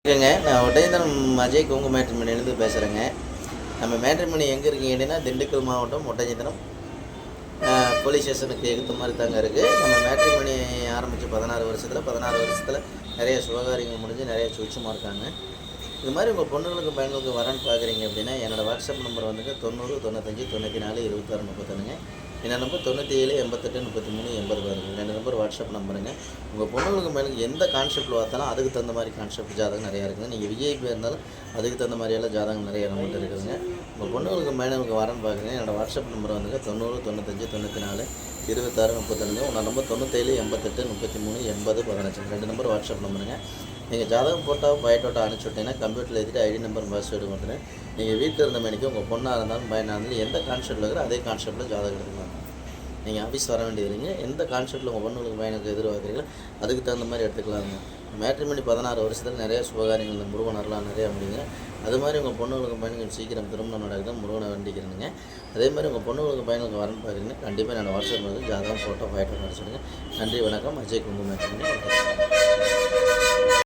இருக்குங்க. நான் ஒட்டஞ்சத்திரம் அஜய் கொங்கு மேட்ரிமோனிலேருந்து பேசுகிறேங்க. நம்ம மேட்ரிமோனி எங்கே இருக்கீங்க அப்படின்னா, திண்டுக்கல் மாவட்டம் ஒட்டஞ்சத்திரம் போலீஸ் ஸ்டேஷனுக்கு எதிர்த்த மாதிரி தாங்க இருக்குது. நம்ம மேட்ரிமோனி ஆரம்பித்து 16 வருஷத்தில் நிறைய சுபகாரியங்கள் முடிஞ்சு நிறைய சுவிட்சமாக இருக்காங்க. இது மாதிரி உங்கள் பொண்ணுங்களுக்கு பையன்களுக்கு வரேன்னு பார்க்குறீங்க அப்படின்னா, என்னோடய வாட்ஸ்அப் நம்பர் வந்துங்க 90 95 94 26 31ங்க. என்னோட நம்பர் 97 88 33 80 பாருங்க. 2 நம்பர் வாட்ஸ்அப் நம்பருங்க. உங்கள் பொண்ணுங்களுக்கு மேலுக்கு எந்த கான்செப்ட்டில் பார்த்தாலும் அதுக்கு தகுந்த மாதிரி கான்செப்ட் ஜாதகம் நிறையா இருக்குதுங்க. நீங்கள் விஐபி இருந்தாலும் அதுக்கு தகுந்த மாதிரியெல்லாம் ஜாதகம் நிறைய நம்மகிட்ட இருக்குதுங்க. உங்கள் பொண்ணுங்களுக்கு மேலுக்கு வரேன்னு பார்க்குறீங்க. என்னோடய வாட்ஸ்அப் நம்பர் வந்துங்க 90 95 94 26 32. உங்கள் நம்பர் 97 88 33 80 15. 2 number WhatsApp நம்பருங்க. நீங்கள் ஜாதகம் போட்டால் பயோட்டோட்டா அனுப்பிச்சி விட்டீங்கன்னா கம்ப்யூட்டரில் எழுதிட்டு ஐடி நம்பர் பாஸ்வேர்டு வந்துடும். நீங்கள் வீட்டில் இருந்த மணிக்கு உங்கள் பொண்ணாக இருந்தாலும் பையனாக இருந்தாலும் எந்த கான்செப்ட்டில் இருக்கிற அதே கான்செப்ட்டில் ஜாதகம் எடுத்துக்கலாம். நீங்கள் ஆஃபீஸ் வர வேண்டியதுங்க. எந்த கான்செப்ட்டில் உங்கள் பொண்ணுங்களுக்கு பையனுக்கு எதிர்பார்க்குறீங்களோ அதுக்கு தகுந்த மாதிரி எடுத்துக்கலாங்க. மேட்ரிமோனி 16 வருஷத்தில் நிறைய சுபகாரியங்கள் முருகனர்லாம் நிறையா முடியுங்க. அது மாதிரி உங்கள் பொண்ணுங்களுக்கு பையனுக்கு சீக்கிரம் திருமணம் நடக்குது முருகனை வேண்டிக்கிறேனுங்க. அதே மாதிரி உங்கள் பொண்ணுங்களுக்கு பையனுக்கு வரேன்னு பார்க்குறீங்கன்னா கண்டிப்பாக என்னோடய வாட்ஸ்அப் வந்து ஜாதகம் ஃபோட்டோ பயோட்டோ அனுப்பிச்சுடுங்க. நன்றி, வணக்கம். அஜய் கொங்கு மேட்ரிமோனி.